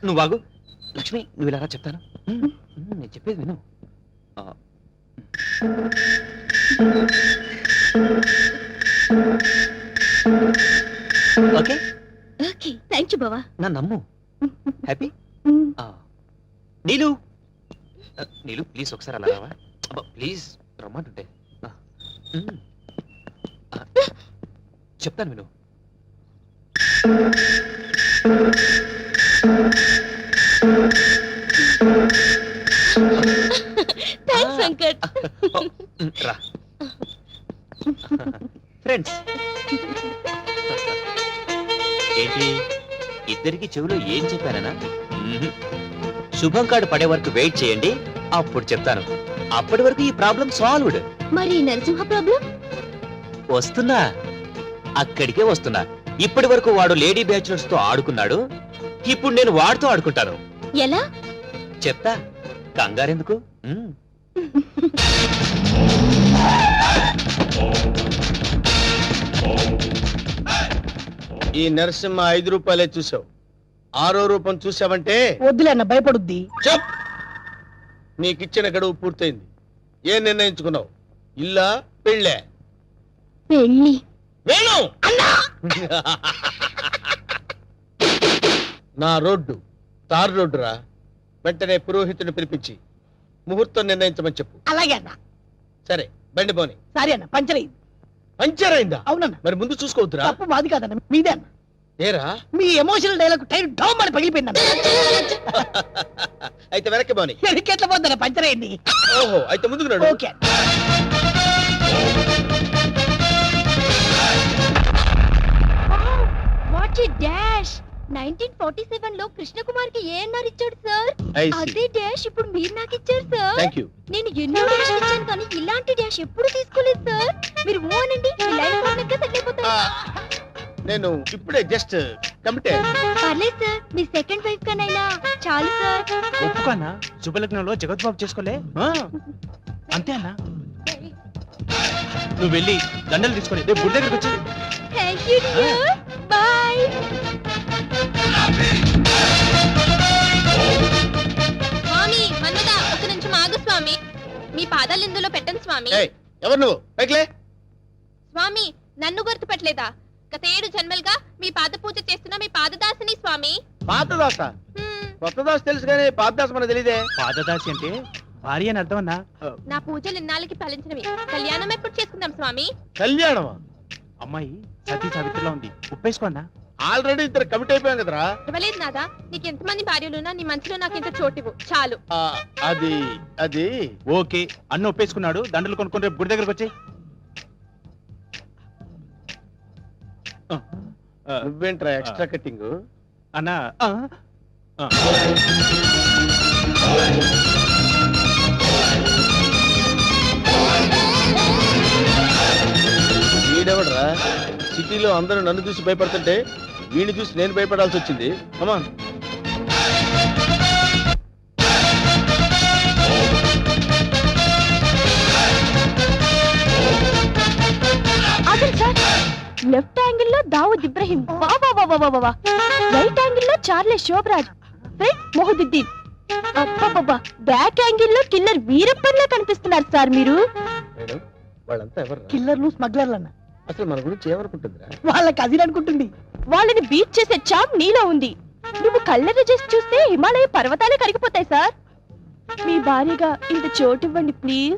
నువ్వు ఆగు. లక్ష్మి, నువ్వు ఇలా చెప్తాను. నేను చెప్పేది విను. ఓకే ఓకే థ్యాంక్ యూ బావా నా నమ్ము హ్యాపీ నీలు నీలు ప్లీజ్ ఒకసారి అలా రావా ప్లీజ్ రమ్మంటుంటే చెప్తాను విను థ్యాంక్స్ వెంకట్ రా ఫ్రెండ్స్ ఏంటి ఇద్దరికి చెవిలో ఏం చెప్పానన్నా శుభం కార్డు పడే వరకు వెయిట్ చేయండి అప్పుడు చెప్తాను అప్పటి వరకు ఈ ప్రాబ్లం సాల్వ్డ్ మరి నరసింహ ప్రాబ్లం వస్తున్నా అక్కడికే వస్తున్నా ఇప్పటి వరకు వాడు లేడీ బ్యాచులర్స్ తో ఆడుకున్నాడు ఇప్పుడు నేను వాడితో ఆడుకుంటాను ఎలా చెప్తా కంగారెందుకు మ్మ్. ఈ నరసింహ 5 రూపాయలే చూసావు 6వ రూపం చూసావంటే వద్దులే అన్న భయపడుద్ది. చెప్ నీకిచ్చిన గడువు పూర్తయింది. ఏం నిర్ణయించుకున్నావు? ఇల్లా పెళ్ళే? పెళ్ళి వేణు నా రోడ్డు తార్ రోడ్డు రా. వెంటనే పురోహితుని పిలిపించి ముహూర్తం నిర్ణయించమని చెప్పు. అలాగే అన్న. సరే బండి పోని. సారీ అన్న పంచర్ అయింది. పంచర్ అయిందా? అవునన్న. మరి ముందు చూసుకోవద్దురా. తప్పు మాది కాదన్న మీదే అన్న. ఏరా మీ ఎమోషనల్ డైలాగ్ టైర్ డౌన్ అని పగిలిపోయిందన్న. అయితే వెనక్కి పోని. ఎట్లా పోద్దన్న పంచర్ అయింది. ఓహో అయితే ముందుకు నడు. ఓకే వాట్ ఏ డాష్ 1947 లో కృష్ణకుమార్ కి ఏఎన్ఆర్ ఇచ్చాడు సార్ I see. అదే డాష్ ఇప్పుడు మీరు నాకు ఇచ్చారు సార్ థ్యాంక్ యూ. నేను ఎన్నో డాష్ ఇచ్చాను కానీ ఇలాంటి డాష్ ఎప్పుడు తీసుకోలేదు సార్ మీరు ఓ అనండి మీ లైఫ్ పార్ట్నర్ గా సెటిల్ అయిపోతారు నేను ఇప్పుడే జస్ట్ కమిటే. పర్లేదు సార్ మీ సెకండ్ వైఫ్ కనైనా చాలు సార్ ఒప్పుకోనా శుభలగ్నంలో జగద్బాబు చేసుకోలే అంతే అన్నా నువ్వు వెళ్ళి దండలు తీసుకొని రేపు గుడి దగ్గరకు వచ్చి థ్యాంక్ యూ డియర్ బై స్వామి మన్మద ఒక నిమిషం ఆగు స్వామి మీ పాదాలు ఇందులో పెట్టండి స్వామి ఏయ్, ఎవరు నువ్వు? పైకిలే. స్వామి నన్ను గుర్తుపట్టలేదా గత 7 జన్మలుగా మీ పాద పూజ చేస్తున్న మీ పాదదాసిని స్వామి పాతదాస కొత్త దాస తెలుసు కానీ పాతదాస మనకు తెలియదే. పాదదాసి అంటే భార్య అని అర్థం అన్నా నా పూజలు ఇన్నాళ్ళకి ఫలించినవి కళ్యాణం ఎప్పుడు చేసుకుందాం స్వామి కళ్యాణమా? అమ్మాయి సతీ సావిత్రిలో ఉంది ఉప్పేసుకో అన్నా ఆల్రెడీ ఇద్దరు కమిట్ అయిపోయాం కదరా. ఇవ్వలేదు నాదా నీకు ఎంతమంది భార్యలున్నా నీ మనసులో నాకు ఇంత చోటివు చాలు ఆ, అది అది ఓకే అన్న ఒప్పేసుకున్నాడు దండలు కొనుక్కొని రేపు గుడి దగ్గరకు వచ్చి నువ్వేంట్రా ఎక్స్ట్రా కటింగ్? అన్నా వీడెవడరా? సిటీలో అందరూ నన్ను చూసి భయపడుతుంటే వీడిని చూసి నేను భయపడాల్సి వచ్చింది. అమ్మా ఆగండి సార్ లెఫ్ట్ యాంగిల్ లో దావుద్ ఇబ్రహీం వా వా వా వా వా వా రైట్ యాంగిల్ లో చార్లెస్ శోభరాజ్ ఫ్రంట్ మొహదుద్దీన్ అబ్బబ్బబ్బా బ్యాక్ యాంగిల్ లో కిల్లర్ వీరప్పన్లా కనిపిస్తున్నారు సార్ మీరు మేడం వాళ్ళంతా ఎవరు? కిల్లర్లు స్మగ్లర్లు అన్న. అసలు మన గురించి ఏమనుకుంటుందిరా? వాళ్ళ కజిన్ అనుకుంటుంది. వాళ్ళని బీట్ చేసే చాప్ నీలో ఉంది నువ్వు కళ్ళెర్ర చేసి చూస్తే హిమాలయ పర్వతాలే కరిగిపోతాయి సార్ మీ భార్యగా ఇంత చోటు ఇవ్వండి please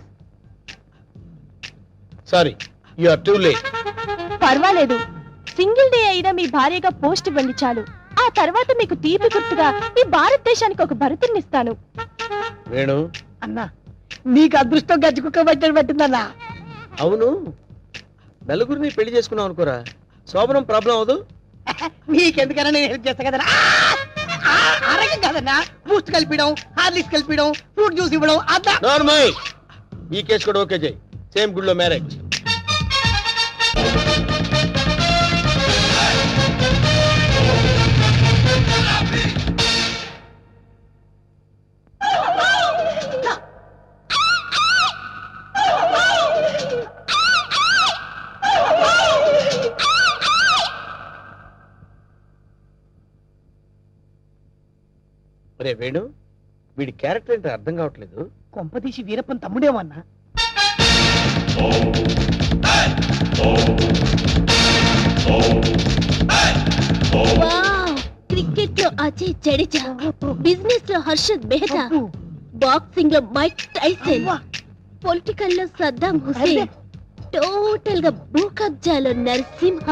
sorry you are too late. పర్వాలేదు సింగిల్ డే అయినా మీ భార్యగా పోస్ట్ ఇవ్వండి చాలు ఆ తర్వాత మీకు తీపి గుర్తుగా ఈ భారతదేశానికి ఒక భరతునిస్తాను వేణు అన్నా నీకు అదృష్టం గజ్జి కుక్క పట్టని పట్టిందన్నా. అవును నలుగురిని పెళ్లి చేసుకున్నావు అనుకోరా శోభనం ప్రాబ్లం అవదు. నీకెందుకన్నా నేను హెల్ప్ చేస్తా కదన్నా. ఆరోగ్యం కాదన్నా బూస్ట్ కలిపిడం హార్లిక్స్ కలిపిడం ఫ్రూట్ జ్యూస్ ఇవ్వడం అదా. నార్మల్ ఈ కేసు కూడా ఓకే చేయి. సేమ్ గుడిలో మ్యారేజ్. రే వేణు వీడి క్యారెక్టర్ ఏంటో అర్థం కావట్లేదు. కొంపదీసి వీరప్పన్ తమ్ముడేమన్నా. క్రికెట్ లో అజయ్ జడేజా, బిజినెస్ లో హర్షద్ మెహతా, బాక్సింగ్ లో మైక్ టైసన్, పొలిటికల్ లో సద్దాం హుసేన్, టోటల్ గా భూ కబ్జాలో నరసింహ.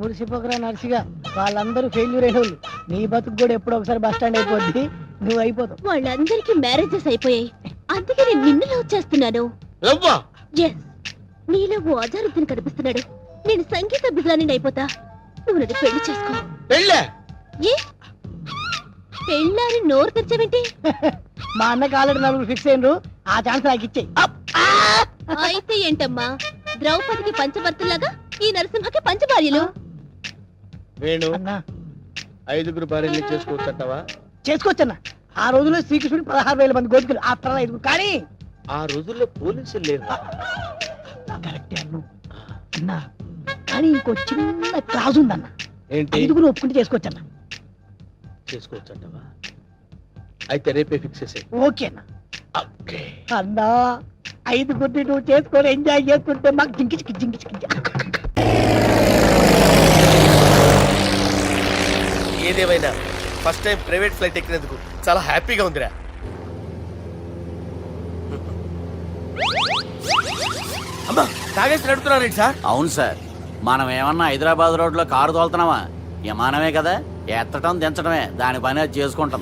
మురిసిపోకరా నర్సిగా, వాళ్ళందరూ ఫెయిల్యూర్ అయిన వాళ్ళు. నీ బతుకు కూడా ఎప్పుడో ఒకసారి బస్ స్టాండ్ అయిపోద్ది, నువ్వు అయిపోతావు. వాళ్ళందరికీ మ్యారేజెస్ అయిపోయాయి, అందుకే నేను నిన్ను లవ్ చేస్తున్నాను. రవ్వా ఎస్, నీలో ఓ అజారుద్దీన్ కనిపిస్తున్నాడు. నేను సంగీత బిజ్రాని అయిపోతా, నువ్వు నన్ను పెళ్లి చేసుకో. పెళ్ళే ఏ పెళ్ళారి నోరు తెచ్చావేంటి? మా అన్నకి ఆల్రెడీ నలుగురు ఫిక్స్ అయినరు, ఆ ఛాన్స్ నాకు ఇచ్చేయి. అయితే ఏంటమ్మా, ద్రౌపదికి పంచభర్తలాగా ఈ నరసింహకి పంచభార్యలు. వేణు అన్నా 5 భార్యలు చేసుకోవచ్చంటావా? చేసుకోవచ్చన్నా. ఆ రోజుల్లో శ్రీకృష్ణుడు 16,000 మంది గోపికలు, ఆ తర్వాత 5 కానీ ఆ రోజుల్లో పోలీసులు లేరు. కరెక్టే అన్నా. కానీ ఇంకో చిన్న క్లాజ్ ఉందన్న. ఏంటి? 5 ఒప్పుకుంటే చేసుకోవచ్చన్నా. చేసుకోవచ్చంటావా? అయితే రేపే ఫిక్స్ చేసేయ్. ఓకే అన్న. అన్నా 5 నువ్వు చేసుకొని ఎంజాయ్ చేసుకుంటే మాకు జింకి జింకి. ఏదేమైనా ఫస్ట్ టైం ప్రైవేట్ ఫ్లైట్ ఎక్కినందుకు చాలా హ్యాపీగా ఉందిరా. అమ్మా తాగేసి నడుపుతున్నారేంటి సార్? అవును సార్, మనం ఏమన్నా హైదరాబాద్ రోడ్ లో కారు తోలుతున్నామా? విమానమే కదా, ఎత్తటం దించడమే, దాని పని అది చేసుకుంటాం.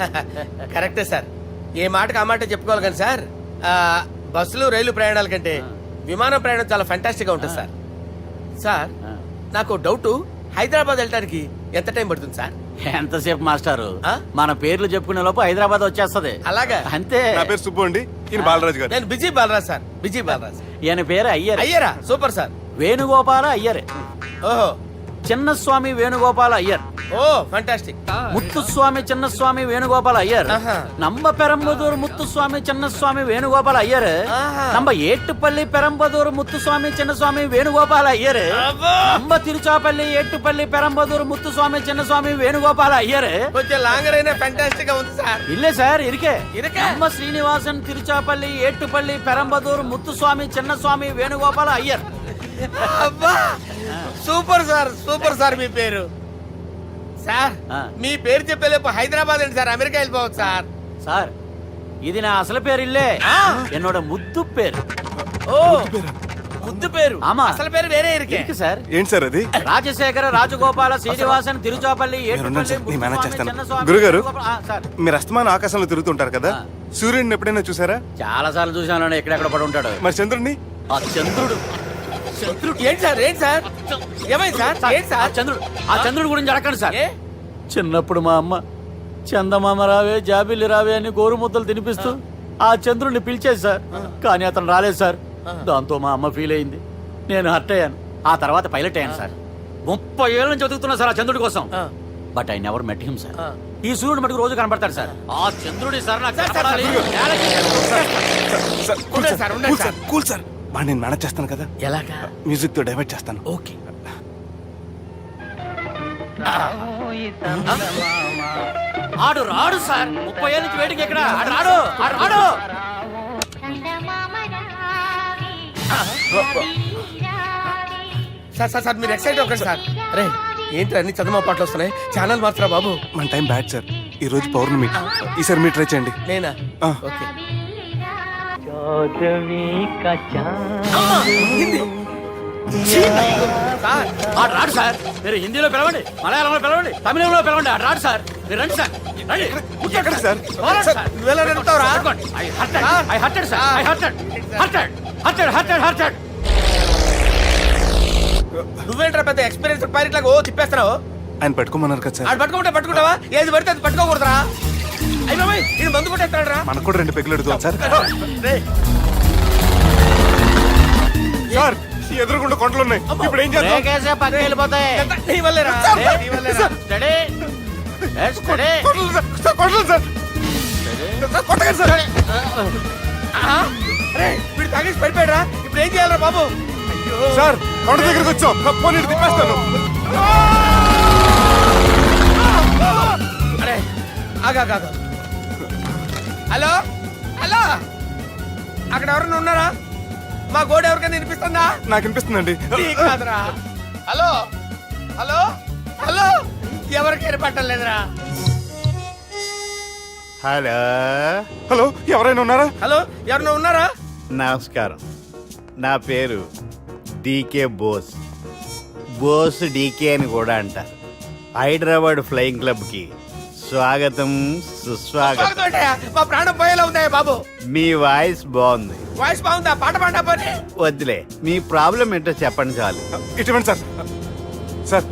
కరెక్టే సార్, ఏ మాటకు ఆ మాట చెప్పుకోవాలి కానీ సార్, బస్సులు రైలు ప్రయాణాల కంటే విమానం ప్రయాణం చాలా ఫెంటాస్టిక్ గా ఉంటుంది సార్. సార్ నాకు డౌట్, హైదరాబాద్ వెళ్ళడానికి ఎంత టైం పడుతుంది సార్? ఎంతసేపు మాస్టారు, మన పేర్లు చెప్పుకునే లోపు హైదరాబాద్ వచ్చేస్తది. అలాగా? అంతే. నా పేరు సుబ్బు అండి, ఈయన బాలరాజు గారు. నేను busy Balraj sir, busy Balraj. ఈయన పేరు అయ్యర్. అయ్యరా? Super sir. వేణుగోపాల అయ్యర్. ఓహో. చిన్నస్వామి వేణుగోపాల అయ్యర్. Oh fantastic. ముత్తుస్వామి చిన్నస్వామి వేణుగోపాల అయ్యర్. నంబ పెరంబదూరు ముత్తుస్వామి చిన్నస్వామి వేణుగోపాల అయ్యర్. నంబ ఏట్టుపల్లి పెరంబదూరు ముత్తుస్వామి చిన్నస్వామి వేణుగోపాల అయ్యర్. నంబ తిరుచాపల్లి ఏట్టుపల్లి పెరంబదూరు ముత్తుస్వామి చిన్నస్వామి వేణుగోపాల అయ్యర్. కొంచెం లాంగర్ అయినా ఫంటాస్టిక్ గా ఉంది సార్. ఇల్లే సార్, ఇరికే. ఇరికే. నంబ శ్రీనివాసన్ తిరుచాపల్లి ఏట్టుపల్లి పెరంబదూరు ముత్తుస్వామి చిన్నస్వామి వేణుగోపాల అయ్యర్. అబ్బా సూపర్ సార్, సూపర్ సార్. మీ పేరు సార్, మీ పేరు చెప్పేలేపు హైదరాబాద్ అండి సార్, అమెరికా వెళ్ళిపోవచ్చు సార్. సార్ ఇది నా అసలు పేరు ఇల్లే, ఎన్నోడ ముద్దు పేరు. ఓ ముద్దు పేరు. ఆమా, అసలు పేరు వేరే ఇరికే సార్. ఏంటి సార్ అది? రాజశేఖర రాజగోపాల శ్రీనివాసన్ తిరుచాపల్లి గురుగారు, మీరు అస్తమాన ఆకాశంలో తిరుగుతుంటారు కదా, సూర్యుడిని ఎప్పుడైనా చూసారా? చాలా సార్లు చూసాను, ఎక్కడెక్కడ పడి ఉంటాడు. మరి చంద్రుడిని? ఆ చంద్రుడు. ఏంటి సార్? ఏంటి సార్? ఏమైంది సార్? ఏంటి సార్? ఆ చంద్రుడు గురించి అడగండి సార్. చిన్నప్పుడు మా అమ్మ చందమామ రావే జాబిల్లి రావే అని గోరు ముద్దలు తినిపిస్తూ ఆ చంద్రుడిని పిలిచేది సార్, కానీ అతను రాలేదు సార్. దాంతో మా అమ్మ ఫీల్ అయింది, నేను హర్ట్ అయ్యాను. ఆ తర్వాత పైలట్ అయ్యాను సార్. 30 ఏళ్ళ నుంచి చదువుతున్నా సార్ ఆ చంద్రుడి కోసం. But I never met him sir. ఈ సూర్యుడు మటుకు రోజు కనపడతాడు సార్. ఆ చంద్రుడి సార్ నాకు కనపడాలి. కూల్ సార్, మరి నేను మేనేజ్ చేస్తాను కదా. ఎలాగా? మ్యూజిక్ తో డైవర్ట్ చేస్తాను. ఓకే. ఆడు రాడు సార్, 30 ఏళ్ళ నుంచి వేటికి ఎక్కడ ఆడు రాడు. ఆడు రాడు. సార్ సార్ సార్ మీరు ఎక్సైట్ అవ్వకండి సార్. అరే ఏంటి అన్ని చదువు పాటలు వస్తున్నాయి, ఛానల్ మార్చరా బాబు. మన టైం బ్యాడ్ సార్, ఈ రోజు పౌర్ణమి. ఈసారి మీరు ట్రై చేయండి. నేనా? ఓకే. ఆడు రాడు సార్, మీరు హిందీలో పిలవండి, మలయాళంలో పిలవండి, తమిళంలో పిలవండి, ఆడు రాడు సార్. మీరు రండి సార్, రండి. ఎక్కడ సార్? నువ్వెలా నడుపుతావురా? నువ్వేంట్రా పెద్ద ఎక్స్పీరియన్స్ పైరెట్ లాగా ఓ తిప్పేస్తున్నావు? ఆయన పట్టుకోమన్నారు కదా సార్. ఆడు పట్టుకుంటే పట్టుకుంటావా? ఏది పడితే అది పట్టుకోకూడదురా. అయ్యి బాబాయ్, ఇది మందు కొట్టేస్తాడు రా. మనకు కూడా 2 పెగ్గులు అడుగుతాం సార్. సార్ ఎదురుకుండా కొండలు ఉన్నాయి, ఇప్పుడు ఏం చేద్దాం? పక్కకి వెళ్ళిపోతాయి. నీ వల్లేరా? నీ వల్లేరా? కొండలు సార్, కొట్టగా సార్. అరే వీడు తాగేసి పడిపోయాడు రా, ఇప్పుడు ఏం చేయాలరా బాబు? సార్ కొండ దగ్గరికి వచ్చాం, పోనీ తిప్పేస్తాను. అరే ఆగా. హలో హలో, అక్కడ ఎవరన్నా ఉన్నారా? మా గోడ ఎవరికైనా వినిపిస్తుందా? నాకు అనిపిస్తుందండి. నీకు కాదురా. హలో హలో హలో ఎవరికి ఏర్పట్టలేదురా. హలో హలో, ఎవరైనా ఉన్నారా? హలో ఎవరైనా ఉన్నారా? నమస్కారం, నా పేరు డీకే బోస్. బోస్ డీకే అని కూడా అంటారు. హైదరాబాద్ ఫ్లయింగ్ క్లబ్ కి స్వాగతం సుస్వాగతం. స్వాగతం. మా ప్రాణం పోయేలా ఉందా బాబు? మీ వాయిస్ బాగుంది. వాయిస్ బాగుందా? పాట పాడా పోనీ. వద్దులే, మీ ప్రాబ్లం ఏంటో చెప్పండి చాలు. ఇటువంటి సార్, సార్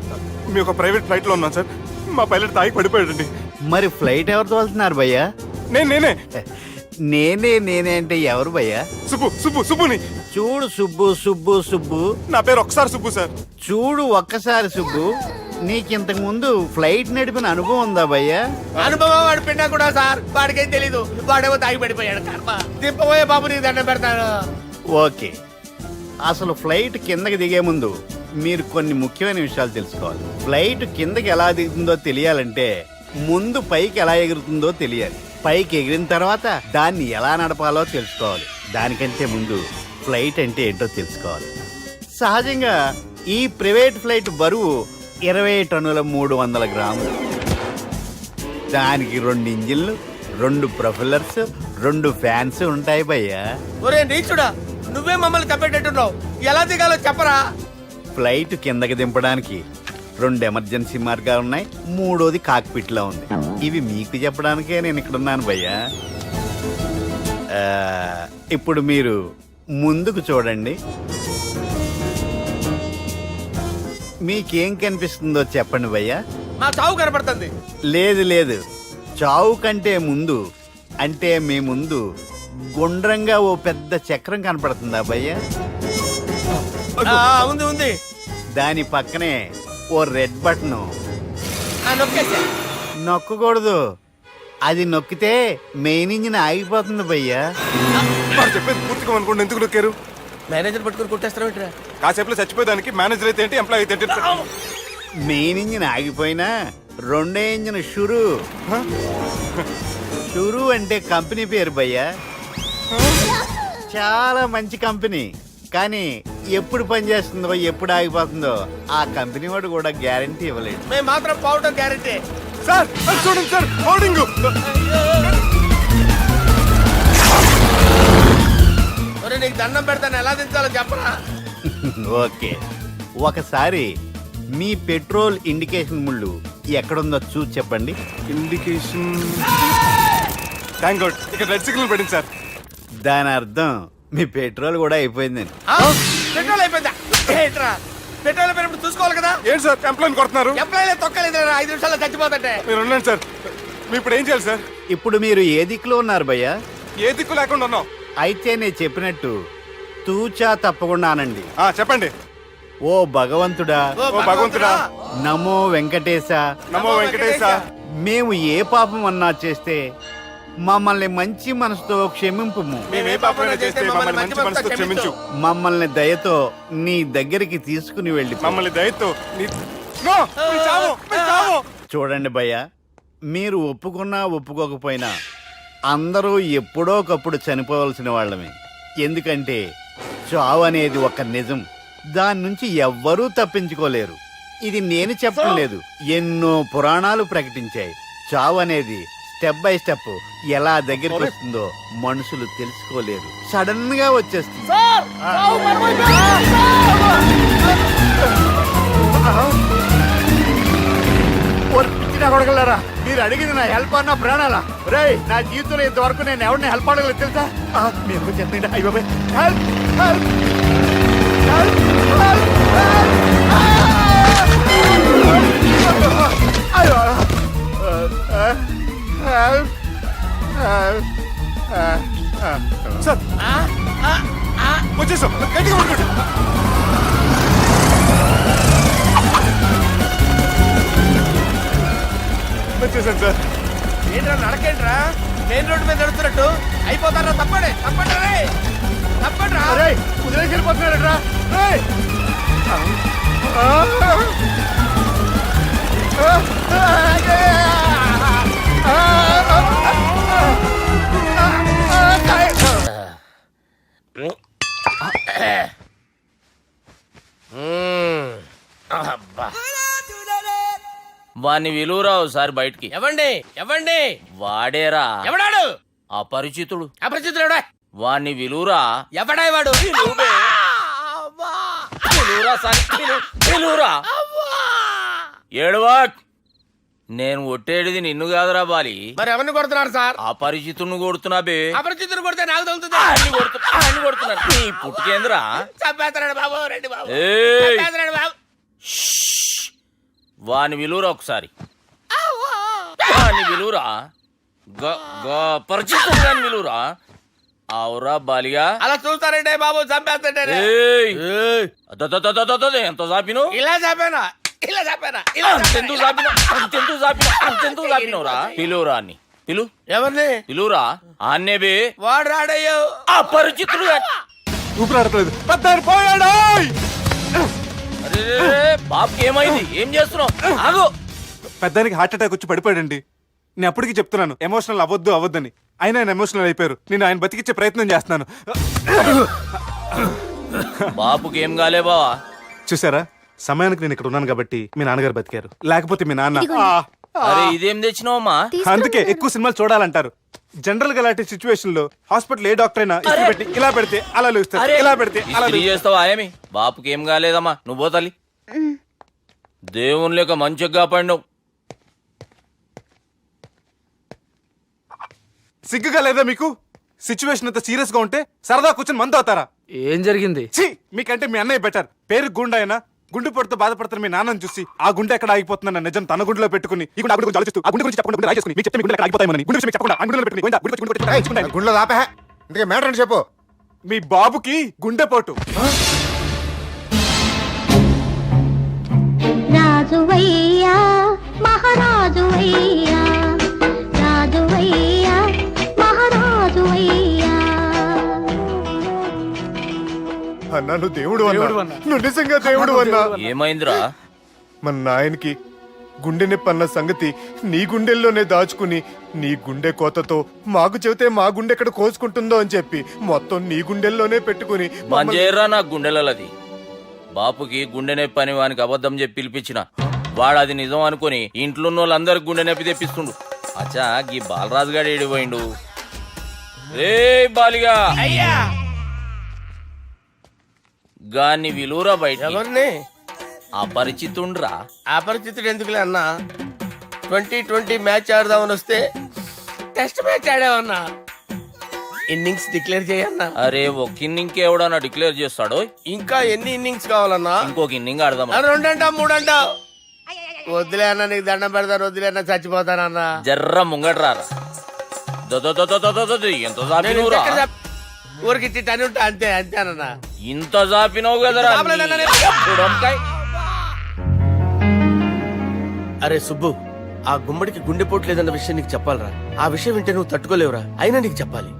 మీ ఒక ప్రైవేట్ ఫ్లైట్ లో ఉన్నాను సార్. మా పైలట్ తాగి పడిపోయాడండి. మరి ఫ్లైట్ ఎవరు తోలుతున్నారు భయ్యా? నేనే నేనే అంటే ఎవరు భయ్యా? సుబ్బుని. చూడు సుబ్బు, నా పేరు ఒకసారి సుబ్బు సార్. చూడు ఒక్కసారి సుబ్బు, నీకింతకు ముందు ఫ్లైట్ నడిపిన అనుభవం ఉందా భయ్యా? అనుభవం వాడి పిండా కూడా సార్. వాడికేం తెలీదు. వాడేమో తాగి పడిపోయాడు. కర్మ. దింపబోయే బాబు నీకు దండం పెడతాను. ఓకే, అసలు ఫ్లైట్ కిందకి దిగే ముందు మీరు కొన్ని ముఖ్యమైన విషయాలు తెలుసుకోవాలి. ఫ్లైట్ కిందకి ఎలా దిగుతుందో తెలియాలంటే ముందు పైకి ఎలా ఎగురుతుందో తెలియాలి. పైకి ఎగిరిన తర్వాత దాన్ని ఎలా నడపాలో తెలుసుకోవాలి. దానికంటే ముందు ఫ్లైట్ అంటే ఏంటో తెలుసుకోవాలి. సహజంగా ఈ ప్రైవేట్ ఫ్లైట్ బరువు 20 టన్నుల 300 గ్రాములు. దానికి 2 ఇంజిన్లు, 2 ప్రొఫెల్లర్స్, 2 ఫ్యాన్స్ ఉంటాయి భయ్యా. ఒరే నీచుడా, నువ్వే మమ్మల్ని తప్పేటట్టున్నావు. ఎలా దిగాలో చెప్పరా? ఫ్లైట్ కిందకి దింపడానికి 2 ఎమర్జెన్సీ మార్గాలు ఉన్నాయి. 3వది కాక్పిట్ లో ఉంది. ఇవి మీకు చెప్పడానికే నేను ఇక్కడ ఉన్నాను భయ్యా. ఇప్పుడు మీరు ముందుకు చూడండి. మీకేం కనిపిస్తుందో చెప్పండి భయ్యా. మా చావు కనపడుతుంది. లేదు, చావు కంటే ముందు అంటే మీ ముందు గుండ్రంగా ఓ పెద్ద చక్రం కనపడుతుందా భయ్యా? ఉంది. దాని పక్కనే ఓ రెడ్ బటన్. నొక్కేసా. నొక్కకూడదు, అది నొక్కితే మెయిన్ ఇంజిన్ ఆగిపోతుంది భయ్యా. వాడు చెప్పేది పూర్తిగా అనుకోండి. ఎందుకు నొక్కారు? మేనేజర్ పట్టుకుని కొట్టేస్తారా? కాసేపులో చచ్చిపోయేదానికి మేనేజర్ అయితే ఏంటి, ఎంప్లాయ్ అయితే ఏంటి? మెయిన్ ఇంజిన్ ఆగిపోయినా 2వ ఇంజిన్ షురు అంటే కంపెనీ పేరు భయ్యా. చాలా మంచి కంపెనీ, కానీ ఎప్పుడు పనిచేస్తుందో ఎప్పుడు ఆగిపోతుందో ఆ కంపెనీ వాడు కూడా గ్యారంటీ ఇవ్వలేడు. మేము మాత్రం పోవడం గ్యారంటీ. సార్ చూడండి సార్, హోర్డింగ్. నీకు దండం పెడతాను, ఎలా దించాలో చెప్పరా? ఓకే, ఒకసారి మీ పెట్రోల్ ఇండికేషన్ ముళ్ళు ఎక్కడుందో చూసి చెప్పండి. ఇండికేషన్. థ్యాంక్ గాడ్, ఇక్కడ రెడ్ సిగ్నల్ పడింది సార్. దాని అర్థం మీ పెట్రోల్ కూడా అయిపోయిందని. పెట్రోల్ అయిపోయిందా? ఏంట్రా, పెట్రోల్ అయిపోయినప్పుడు చూసుకోవాలి కదా. ఏంటి సార్ ఎంప్లాయ్ కొడుతున్నారు? ఎంప్లాయ్ తొక్కలేదు, 5 నిమిషాల్లో చచ్చిపోతుంటే. మీరు ఉండండి సార్. మీ ఇప్పుడు ఏం చేయాలి సార్? ఇప్పుడు మీరు ఏ దిక్కులో ఉన్నారు భయ్యా? ఏ దిక్కు లేకుండా ఉన్నాం. అయితే నేను చెప్పినట్టు తూచా తప్పకుండా అనండి. చెప్పండి. ఓ భగవంతుడా, ఓ భగవంతుడా, నమో వెంకటేశ, నమో వెంకటేశ. మేము ఏ పాపం అన్నా చేస్తే మమ్మల్ని మంచి మనసుతో క్షమింపుము. మేమే పాపమైనా చేస్తే మమ్మల్ని మంచి మనసుతో క్షమించు. మమ్మల్ని దయతో నీ దగ్గరికి తీసుకుని వెళ్ళి. మమ్మల్ని దయతో నో, మీ చావు, మీ చావు. చూడండి భయ్యా, మీరు ఒప్పుకున్నా ఒప్పుకోకపోయినా అందరూ ఎప్పుడో ఒకప్పుడు చనిపోవలసిన వాళ్ళమే. ఎందుకంటే చావు అనేది ఒక నిజం, దాని నుంచి ఎవ్వరూ తప్పించుకోలేరు. ఇది నేను చెప్పడం లేదు, ఎన్నో పురాణాలు ప్రకటించాయి. చావు అనేది స్టెప్ బై స్టెప్ ఎలా దగ్గరికి వస్తుందో మనుషులు తెలుసుకోలేరు, సడన్ గా వచ్చేస్తుంది. కొడగలరా, మీరు అడిగింది నా హెల్ప్ అన్న ప్రాణాలా? రే, నా జీవితంలో ఇంతవరకు నేను ఎవరిని హెల్ప్ అడగలేదు తెలుసా? మీరు చెప్పండి. అయ్యో హెల్ప్, హెల్ప్, సార్ వచ్చేసాం, గట్టిగా పట్టుకోండి. వచ్చేసాను సార్. ఏంట్రా నడకేంట్రా, మెయిన్ రోడ్డు మీద నడుస్తున్నట్టు అయిపోతారా? తప్పండి, తప్పండి రే, తప్పండి రా. కుదిరేసి వెళ్ళిపోతున్నారా? వాణ్ణి విలువరా ఒకసారి బయటికి. ఎవండి వాడేరా ఎవడాడు? అపరిచితుడు. అపరిచితుడు వాణ్ణి విలువరా. ఎవడాయి వాడు? విలువరా సాని, విలువరా. ఏడవా. నేను ఒట్టేడిది నిన్ను కాదురా బాలి. మరి ఎవరిని కొడుతున్నారు సార్? అపరిచితుడిని కొడుతున్నా బే. అపరిచితుడు కొడితే నాకు తగులుతుంది. అన్ని కొడుతున్నారు. నీ పుట్టుకేంద్రా. చంపేస్తున్నాడు బాబు, రండి బాబు. ఏయ్. చంపేస్తున్నాడు బాబు. వాని విలువరా ఒకసారి. వాని విలువరా. పరిచితుడు అని విలువరా. అవురా బాలిగా. అలా చూస్తారంటే బాబు, చంపేస్తాడే. ఏయ్. ఎంత చాపిను? ఇలా చంపానా? ఇలా చంపానా? ఇలా అంతెందుకు చాపిను? అంతెందుకు చాపినవురా? పిలువురా అన్ని. ఎవరిని పిలువురా. ఆన్నే బే. వాడు రాడయ్యో. అపరిచితుడు. ఊపిరాడట్లేదు. పెద్ద ఆయన పోయాడు. అరే బాబుకి ఏమైంది? ఏం చేస్తున్నావు? ఆగు. పెద్దానికి హార్ట్ అటాక్ వచ్చి పడిపోయాడండి. నేను అప్పటికి చెప్తున్నాను ఎమోషనల్ అవ్వద్దని. అయినా ఆయన ఎమోషనల్ అయిపోయారు. నేను ఆయన బతికిచ్చే ప్రయత్నం చేస్తున్నాను. బాబుకి ఏం కాలే బావా? చూసారా, సమయానికి నేను ఇక్కడ ఉన్నాను కాబట్టి మీ నాన్నగారు బతికారు. లేకపోతే మీ నాన్న. అరే ఇదేం తెచ్చినావమ్మా? అందుకే ఎక్కువ సినిమాలు చూడాలంటారు. జనరల్ గా ఇలాంటి సిచ్యువేషన్ లో హాస్పిటల్ ఏ డాక్టర్ అయినా ఇస్త్రీ పెట్టి ఇలా పెడితే అలా లూస్తారు, ఇలా పెడితే అలా ఇస్త్రీ చేస్తావా ఏమి? బాపుకి ఏం కాలేదమ్మా, నువ్వు పోతల్లి. దేవుని లేక మంచిగా పడినావు. సిగ్గుగా లేదా మీకు? సిచ్యువేషన్ అంత సీరియస్ గా ఉంటే సరదా కూర్చొని మందు అవుతారా? ఏం జరిగింది? ఛీ, మీకంటే మీ అన్నయ్య బెటర్. పేరు గుండె అయినా గుండె పొడితో బాధపడుతున్న మీ నాన్నని చూసి ఆ గుండె ఎక్కడ ఆగిపోతుందన్న నిజం తన గుండెలో పెట్టుకుని ఈ గుండె గురించి ఆలోచిస్తూ ఆ గుండె గురించి చెప్పకుండా గుండె రాజేసుకుని మీకు చెప్తే మీ గుండె ఎక్కడ ఆగిపోతాయని గుండె విషయం చెప్పకుండా ఆ గుండెలో పెట్టుకుని గుండెలో దాపే ఇందుకే మ్యాటర్ అని చెప్పు. మీ బాబుకి గుండెపోటు. రాజువయ్యా మహారాజువయ్యా, రాజువయ్యా మహారాజువయ్యా. అన్నా నువ్వు దేవుడు అన్నా, నువ్వు నిజంగా దేవుడు అన్నా. ఏమైందిరా? మన నాయనకి గుండె నొప్పి అన్న సంగతి నీ గుండెల్లోనే దాచుకుని నీ గుండె కోతతో మాకు చెబితే మా గుండె ఎక్కడ కోసుకుంటుందో అని చెప్పి మొత్తం నీ గుండెల్లోనే పెట్టుకుని మంజేరా నా గుండెలది. బాపుకి గుండె నొప్పి అని వానికి అబద్ధం చెప్పి పిలిపించిన వాడు అది నిజం అనుకుని ఇంట్లో ఉన్న వాళ్ళందరికి గుండె నొప్పి తెప్పిస్తుండు. అచ్చా గీ బాలరాజు గారు ఏడిపోయిండు. రే బాలిగా అయ్యా గాన్ని విలువరా బయట. ఎవరిని? అపరిచితుండ్రా. అపరిచితుడు ఎందుకులే అన్నా, 2020 మ్యాచ్ ఆడదామని వస్తే టెస్ట్ మ్యాచ్ ఆడామన్నా. ఇన్నింగ్స్ డిక్లేర్ చేయన్నా. అరే ఒక ఇన్నింగ్ ఎవడన్నా డిక్లేర్ చేస్తాడో? ఇంకా ఎన్ని ఇన్నింగ్స్ కావాలన్నా? ఇంకొక ఇన్నింగ్ ఆడదాం. 2 అంటావు 3 అంటావు. వద్దులే అన్న, నీకు దండం పెడతాను. వద్దులే అన్న, చచ్చిపోతానన్నా. జర్ర ముంగట్రారా. ఎంత జాపినవురా? ఊరికి టని ఉంటా అంతే అంతేనన్నా. ఇంత జాపినవు కదరా. అరే సుబ్బు, ఆ గుమ్మడికి గుండెపోటు లేదన్న విషయం నీకు చెప్పాలరా. ఆ విషయం వింటే నువ్వు తట్టుకోలేవురా. అయినా నీకు చెప్పాలి.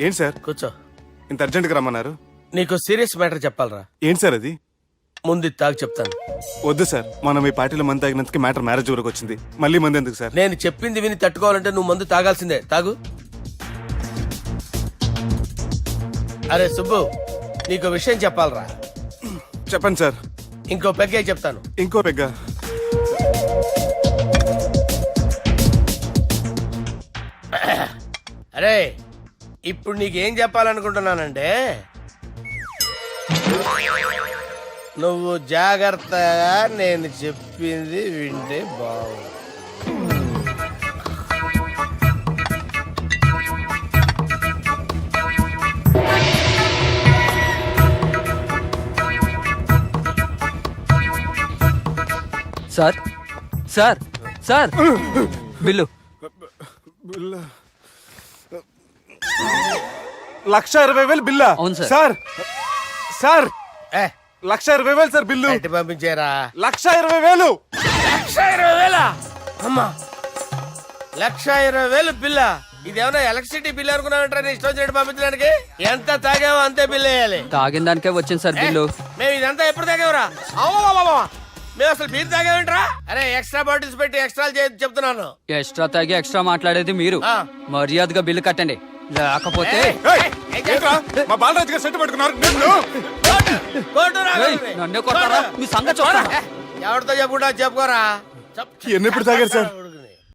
ఏంటి సార్ కూర్చో. ఇంత అర్జెంట్ గా రమ్మన్నారు? నీకు సీరియస్ మ్యాటర్ చెప్పాలరా. ఏంటి సార్ అది? ముందు తాగు చెప్తాను. వద్దు సార్, మనం ఈ పార్టీలో మంది తాగినందుకు మ్యాటర్ మ్యారేజ్ వరకు వచ్చింది. మళ్ళీ మంది ఎందుకు సార్? నేను చెప్పింది విని తట్టుకోవాలంటే నువ్వు మందు తాగాల్సిందే. తాగు. అరే సుబ్బు, నీకు విషయం చెప్పాలరా. చెప్పండి సార్. ఇంకో పెగ్గే చెప్తాను. ఇంకో పెగ్గ? అరే ఇప్పుడు నీకేం చెప్పాలనుకుంటున్నానంటే, నువ్వు జాగ్రత్తగా నేను చెప్పింది వింటే బాగుంది. Sir sir sir bill. 1,20,000 బిల్లా? అవును సార్. సార్ సార్ ఏ 1,20,000 సార్ బిల్లు. ఎట్టి పంపించారా? 1,20,000. 1,20,000? అమ్మా, 1,20,000 బిల్లా? ఇదేమన్నా ఎలక్ట్రిసిటీ బిల్ అనుకున్నామంటారా? నీ ఇష్టం చేయడం పంపించడానికి. ఎంత తాగామో అంతే బిల్ వేయాలి. తాగిన దానికే వచ్చింది సార్ బిల్లు. మేము ఇదంతా ఎప్పుడు తాగామరా? మేము అసలు బీర్ తాగామంటరా? అరే ఎక్స్ట్రా బాటిల్స్ పెట్టి ఎక్స్ట్రా చెప్తున్నాను. ఎక్స్ట్రా తాగి ఎక్స్ట్రా మాట్లాడేది మీరు. మర్యాదగా బిల్లు కట్టండి, లేకపోతే మా బాలరాజు గారు సెట్ పట్టుకున్నారు. నన్నే కొడతారా? మీ సంగతి చూడరా? ఎవరితో చెప్పుకుంటా చెప్పుకోరా. ఎన్నెప్పుడు తాగారు సార్